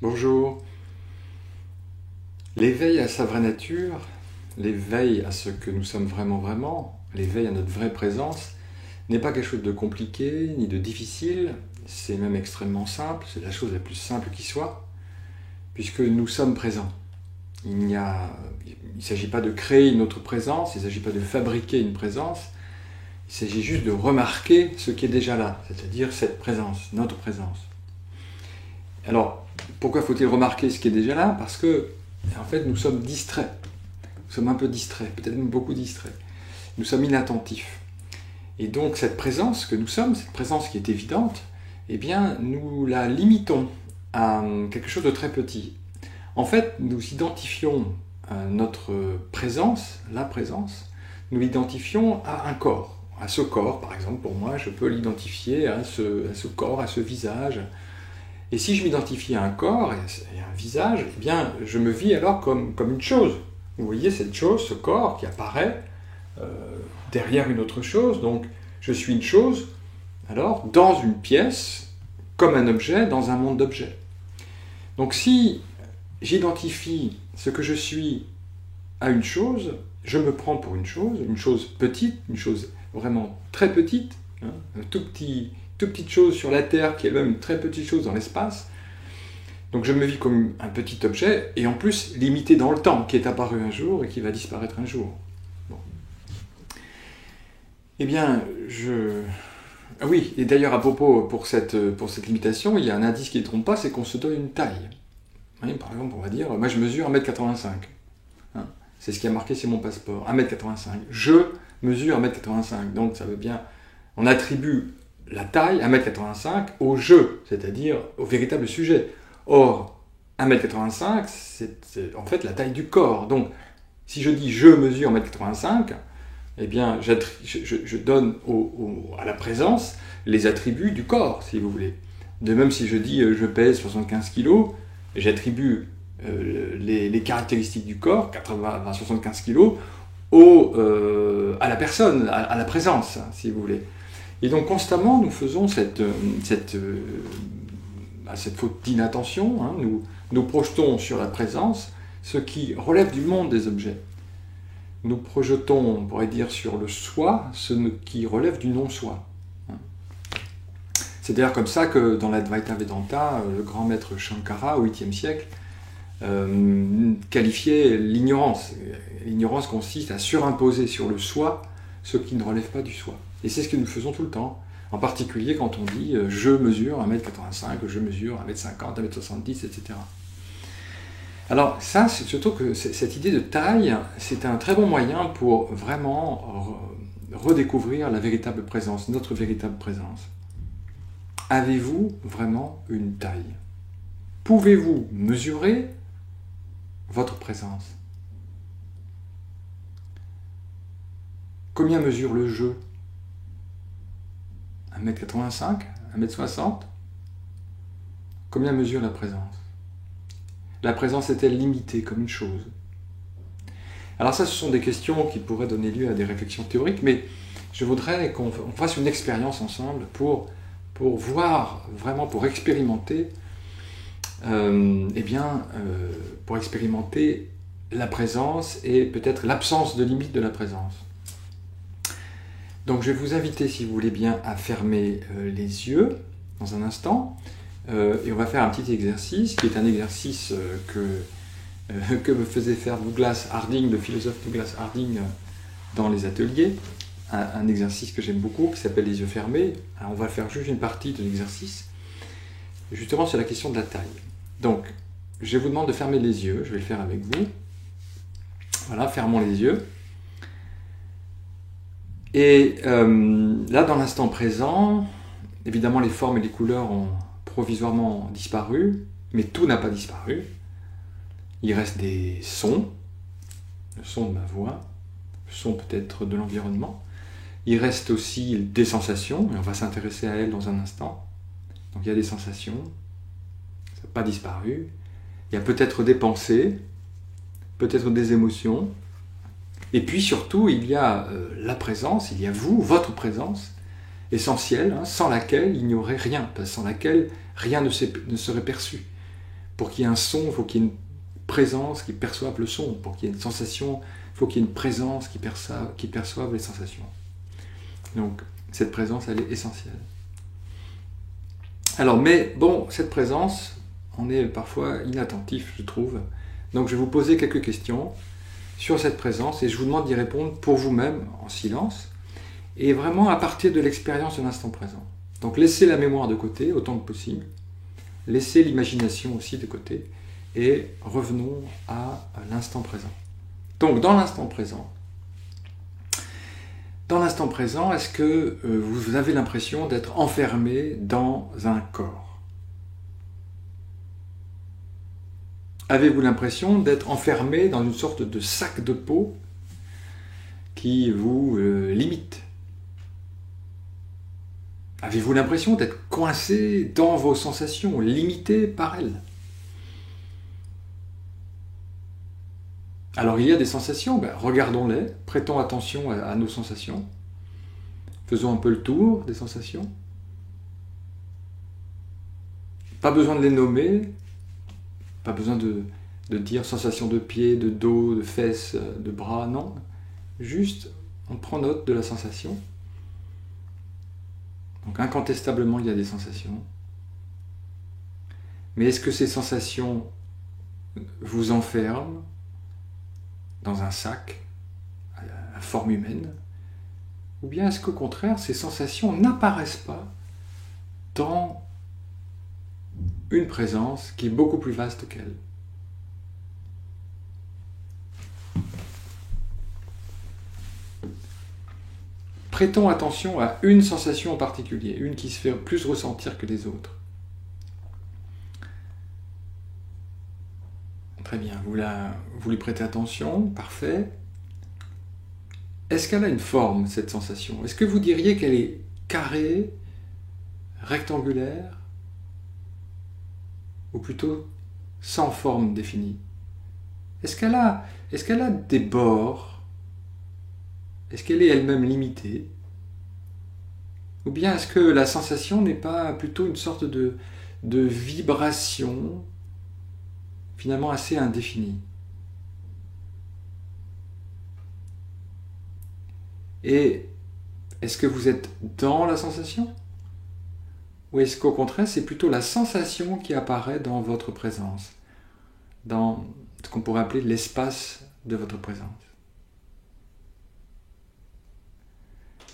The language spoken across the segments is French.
Bonjour. L'éveil à sa vraie nature, l'éveil à ce que nous sommes vraiment, l'éveil à notre vraie présence, n'est pas quelque chose de compliqué ni de difficile, c'est même extrêmement simple, c'est la chose la plus simple qui soit, puisque nous sommes présents. Il ne s'agit pas de créer une autre présence, il ne s'agit pas de fabriquer une présence, il s'agit juste de remarquer ce qui est déjà là, c'est-à-dire cette présence, notre présence. Alors, pourquoi faut-il remarquer ce qui est déjà là? Parce que, en fait, nous sommes distraits. Nous sommes un peu distraits, peut-être même beaucoup distraits. Nous sommes inattentifs. Et donc, cette présence que nous sommes, cette présence qui est évidente, eh bien, nous la limitons à quelque chose de très petit. En fait, nous identifions notre présence, la présence, nous l'identifions à un corps. À ce corps, par exemple, pour moi, je peux l'identifier à ce corps, à ce visage. Et si je m'identifie à un corps et à un visage, eh bien, je me vis alors comme une chose. Vous voyez cette chose, ce corps qui apparaît derrière une autre chose. Donc, je suis une chose, alors, dans une pièce, comme un objet, dans un monde d'objets. Donc, si j'identifie ce que je suis à une chose, je me prends pour une chose petite, une chose vraiment très petite, hein, toute petite chose sur la Terre qui est même une très petite chose dans l'espace. Donc je me vis comme un petit objet, et en plus limité dans le temps, qui est apparu un jour et qui va disparaître un jour. Bon. Eh bien, Ah oui, et d'ailleurs à propos, pour cette limitation, il y a un indice qui ne trompe pas, c'est qu'on se donne une taille. Oui, par exemple, on va dire, moi je mesure 1m85. Hein, c'est ce qui a marqué sur mon passeport, 1m85. Je mesure 1m85, donc ça veut bien... On attribue la taille, 1m85, au jeu, c'est-à-dire au véritable sujet. Or, 1m85, c'est en fait la taille du corps. Donc, si je dis je mesure 1m85, eh bien, je donne à la présence les attributs du corps, si vous voulez. De même, si je dis je pèse 75 kg, j'attribue les caractéristiques du corps, 80 à 75 kg, à la personne, à la présence, si vous voulez. Et donc constamment, nous faisons cette faute d'inattention, hein, nous projetons sur la présence ce qui relève du monde des objets. Nous projetons, on pourrait dire, sur le soi ce qui relève du non-soi. Hein. C'est d'ailleurs comme ça que dans l'Advaita Vedanta, le grand maître Shankara, au 8e siècle, qualifiait l'ignorance. L'ignorance consiste à surimposer sur le soi ce qui ne relève pas du soi. Et c'est ce que nous faisons tout le temps, en particulier quand on dit « je mesure 1m85 », « je mesure 1m50 »,« 1m70 », etc. Alors ça, c'est surtout que cette idée de taille, c'est un très bon moyen pour vraiment redécouvrir la véritable présence, notre véritable présence. Avez-vous vraiment une taille? Pouvez-vous mesurer votre présence? Combien mesure le jeu? 1m85, 1m60? Combien mesure la présence? La présence est-elle limitée comme une chose? Alors ça, ce sont des questions qui pourraient donner lieu à des réflexions théoriques, mais je voudrais qu'on fasse une expérience ensemble pour voir, vraiment pour expérimenter, pour expérimenter la présence et peut-être l'absence de limite de la présence. Donc je vais vous inviter, si vous voulez bien, à fermer les yeux dans un instant, et on va faire un petit exercice, qui est un exercice que me faisait faire Douglas Harding, le philosophe Douglas Harding, dans les ateliers, un exercice que j'aime beaucoup, qui s'appelle les yeux fermés. Alors on va faire juste une partie de l'exercice, justement sur la question de la taille. Donc, je vous demande de fermer les yeux, je vais le faire avec vous. Voilà, fermons les yeux. Et là, dans l'instant présent, évidemment, les formes et les couleurs ont provisoirement disparu, mais tout n'a pas disparu. Il reste des sons, le son de ma voix, le son peut-être de l'environnement. Il reste aussi des sensations, et on va s'intéresser à elles dans un instant. Donc il y a des sensations, ça n'a pas disparu. Il y a peut-être des pensées, peut-être des émotions. Et puis surtout, il y a la présence, il y a vous, votre présence, essentielle, hein, sans laquelle il n'y aurait rien, sans laquelle rien ne serait perçu. Pour qu'il y ait un son, il faut qu'il y ait une présence qui perçoive le son. Pour qu'il y ait une sensation, il faut qu'il y ait une présence qui perçoive les sensations. Donc, cette présence, elle est essentielle. Alors, mais bon, cette présence, on est parfois inattentif, je trouve. Donc, je vais vous poser quelques questions sur cette présence et je vous demande d'y répondre pour vous-même, en silence, et vraiment à partir de l'expérience de l'instant présent. Donc, laissez la mémoire de côté autant que possible, laissez l'imagination aussi de côté, et revenons à l'instant présent. Donc, dans l'instant présent, est-ce que vous avez l'impression d'être enfermé dans un corps? Avez-vous l'impression d'être enfermé dans une sorte de sac de peau qui vous limite? Avez-vous l'impression d'être coincé dans vos sensations, limité par elles? Alors il y a des sensations, regardons-les, prêtons attention à nos sensations, faisons un peu le tour des sensations. Pas besoin de les nommer, pas besoin de dire sensation de pied, de dos, de fesses, de bras, non. Juste, on prend note de la sensation. Donc incontestablement, il y a des sensations. Mais est-ce que ces sensations vous enferment dans un sac à forme humaine? Ou bien est-ce qu'au contraire, ces sensations n'apparaissent pas dans une présence qui est beaucoup plus vaste qu'elle? Prêtons attention à une sensation en particulier, une qui se fait plus ressentir que les autres. Très bien, vous lui prêtez attention, parfait. Est-ce qu'elle a une forme, cette sensation? Est-ce que vous diriez qu'elle est carrée, rectangulaire, ou plutôt sans forme définie? Est-ce qu'elle a des bords? Est-ce qu'elle est elle-même limitée? Ou bien est-ce que la sensation n'est pas plutôt une sorte de vibration finalement assez indéfinie? Et est-ce que vous êtes dans la sensation? Ou est-ce qu'au contraire, c'est plutôt la sensation qui apparaît dans votre présence, dans ce qu'on pourrait appeler l'espace de votre présence?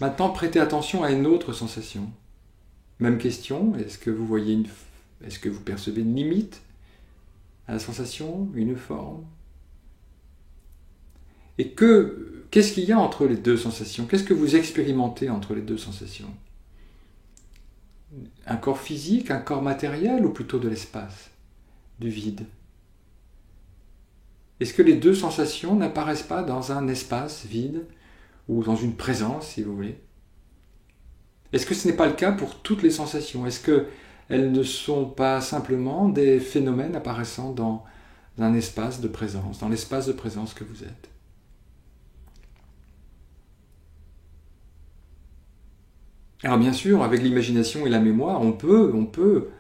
Maintenant, prêtez attention à une autre sensation. Même question, est-ce que vous percevez une limite à la sensation, une forme? Et qu'est-ce qu'il y a entre les deux sensations? Qu'est-ce que vous expérimentez entre les deux sensations? Un corps physique, un corps matériel, ou plutôt de l'espace, du vide? Est-ce que les deux sensations n'apparaissent pas dans un espace vide, ou dans une présence, si vous voulez? Est-ce que ce n'est pas le cas pour toutes les sensations? Est-ce qu'elles ne sont pas simplement des phénomènes apparaissant dans un espace de présence, dans l'espace de présence que vous êtes? Alors bien sûr, avec l'imagination et la mémoire, on peut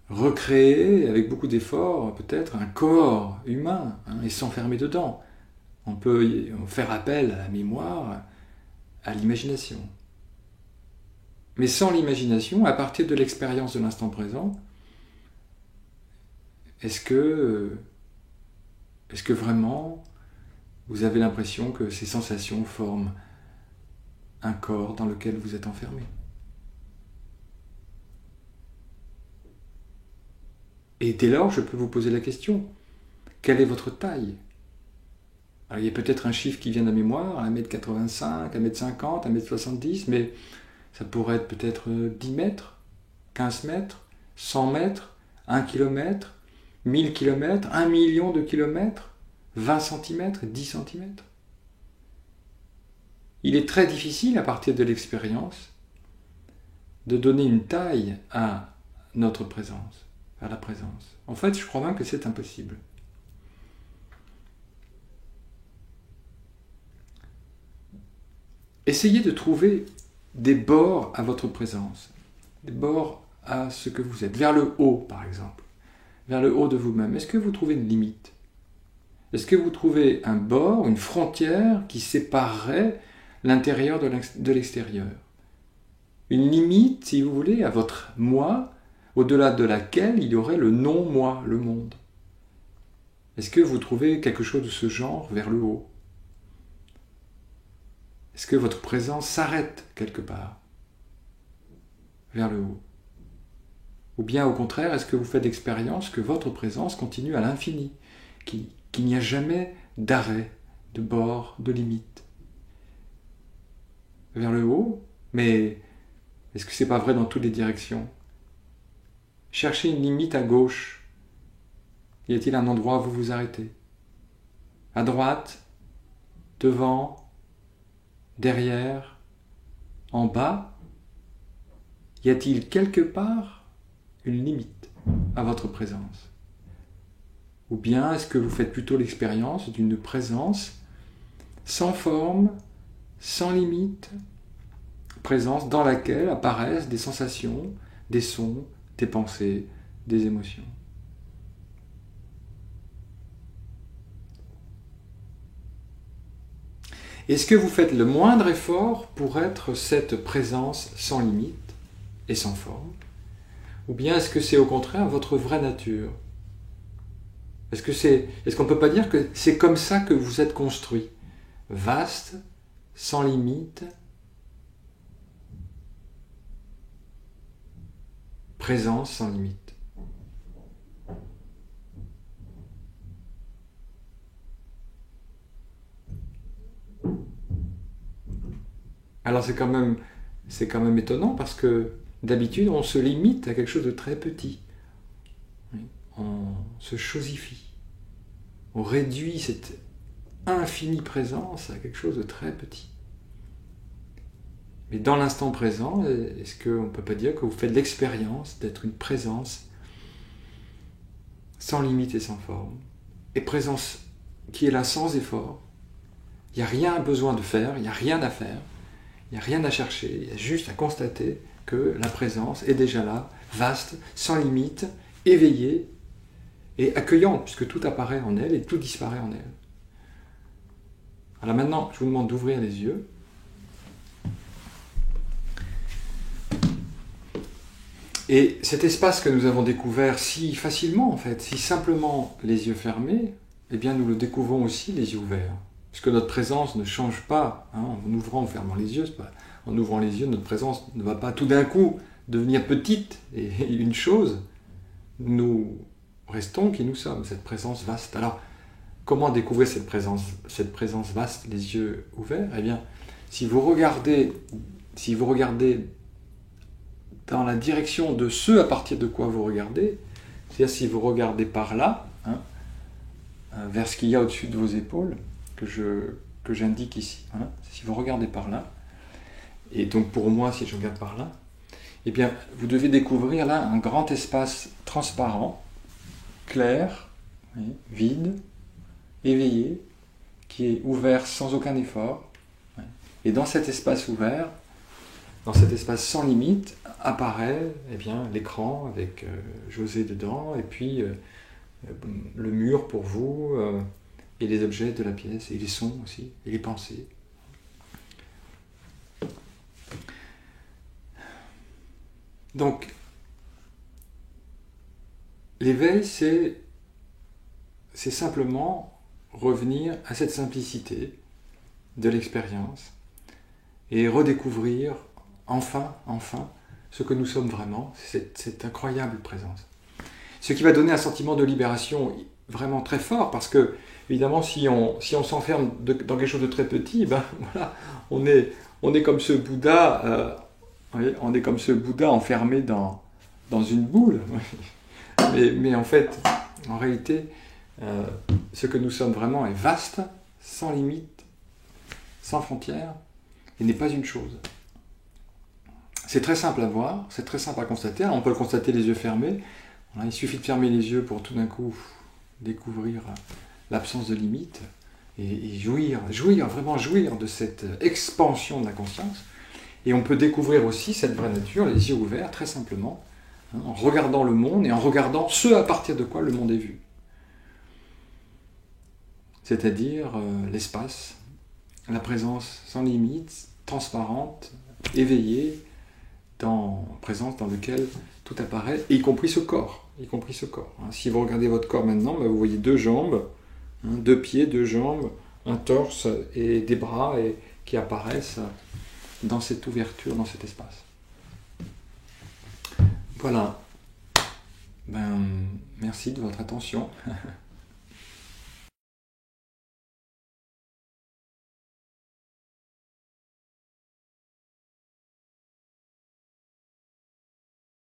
recréer, avec beaucoup d'efforts, peut-être un corps humain, et s'enfermer dedans. On peut faire appel à la mémoire, à l'imagination. Mais sans l'imagination, à partir de l'expérience de l'instant présent, est-ce que vraiment vous avez l'impression que ces sensations forment un corps dans lequel vous êtes enfermé? Et dès lors, je peux vous poser la question, quelle est votre taille? Alors, il y a peut-être un chiffre qui vient de la mémoire, 1m85, 1m50, 1m70, mais ça pourrait être peut-être 10 mètres, 15 mètres, 100 mètres, 1 kilomètre, 1000 kilomètres, 1 million de kilomètres, 20 centimètres, 10 centimètres. Il est très difficile, à partir de l'expérience, de donner une taille à notre présence, à la présence. En fait, je crois même que c'est impossible. Essayez de trouver des bords à votre présence, des bords à ce que vous êtes, vers le haut par exemple. vers le haut de vous-même, est-ce que vous trouvez une limite? Est-ce que vous trouvez un bord, une frontière qui séparerait l'intérieur de l'extérieur? Une limite, si vous voulez, à votre moi, au-delà de laquelle il y aurait le non-moi, le monde. Est-ce que vous trouvez quelque chose de ce genre vers le haut? Est-ce que votre présence s'arrête quelque part vers le haut? Ou bien au contraire, est-ce que vous faites l'expérience que votre présence continue à l'infini, qu'il n'y a jamais d'arrêt, de bord, de limite? Vers le haut, mais est-ce que ce n'est pas vrai dans toutes les directions? Cherchez une limite à gauche. Y a-t-il un endroit où vous vous arrêtez? À droite? Devant? Derrière? En bas? Y a-t-il quelque part une limite à votre présence? Ou bien est-ce que vous faites plutôt l'expérience d'une présence sans forme, sans limite, présence dans laquelle apparaissent des sensations, des sons, des pensées, des émotions? Est-ce que vous faites le moindre effort pour être cette présence sans limite et sans forme? Ou bien est-ce que c'est au contraire votre vraie nature? Est-ce qu'on ne peut pas dire que c'est comme ça que vous êtes construit? Vaste, sans limite, présence sans limite. Alors c'est quand même étonnant parce que d'habitude on se limite à quelque chose de très petit. On se chosifie. On réduit cette infinie présence à quelque chose de très petit. Mais dans l'instant présent, est-ce qu'on ne peut pas dire que vous faites l'expérience d'être une présence sans limite et sans forme, et présence qui est là sans effort? Il n'y a rien besoin de faire, il n'y a rien à faire, il n'y a rien à chercher, il y a juste à constater que la présence est déjà là, vaste, sans limite, éveillée et accueillante, puisque tout apparaît en elle et tout disparaît en elle. Alors maintenant, je vous demande d'ouvrir les yeux. Et cet espace que nous avons découvert si facilement, en fait, si simplement les yeux fermés, eh bien nous le découvrons aussi les yeux ouverts. Puisque notre présence ne change pas, en ouvrant ou fermant les yeux. En ouvrant les yeux, notre présence ne va pas tout d'un coup devenir petite et une chose. Nous restons qui nous sommes, cette présence vaste. Alors, comment découvrir cette présence vaste, les yeux ouverts? Eh bien, si vous regardez dans la direction de ce à partir de quoi vous regardez, c'est-à-dire si vous regardez par là, vers ce qu'il y a au-dessus de vos épaules, que j'indique ici, si vous regardez par là, et donc pour moi, si je regarde par là, eh bien, vous devez découvrir là un grand espace transparent, clair, vide, éveillé, qui est ouvert sans aucun effort. Et dans cet espace ouvert, dans cet espace sans limite, apparaît l'écran avec José dedans, et puis le mur pour vous, et les objets de la pièce, et les sons aussi, et les pensées. Donc, l'éveil, c'est simplement revenir à cette simplicité de l'expérience et redécouvrir enfin, ce que nous sommes vraiment, cette incroyable présence. Ce qui va donner un sentiment de libération vraiment très fort, parce que, évidemment, si on s'enferme dans quelque chose de très petit, voilà, on est comme ce Bouddha, on est comme ce Bouddha enfermé dans une boule. Mais en fait, en réalité, ce que nous sommes vraiment est vaste, sans limite, sans frontières, et n'est pas une chose. C'est très simple à voir, c'est très simple à constater. On peut le constater les yeux fermés. Il suffit de fermer les yeux pour tout d'un coup découvrir l'absence de limite et vraiment jouir de cette expansion de la conscience. Et on peut découvrir aussi cette vraie nature, les yeux ouverts, très simplement, en regardant le monde et en regardant ce à partir de quoi le monde est vu. C'est-à-dire l'espace, la présence sans limite, transparente, éveillée, présence dans laquelle tout apparaît, y compris ce corps. Si vous regardez votre corps maintenant, vous voyez 2 jambes, 2 pieds, 2 jambes, un torse et des bras qui apparaissent dans cette ouverture, dans cet espace. Voilà. Merci de votre attention.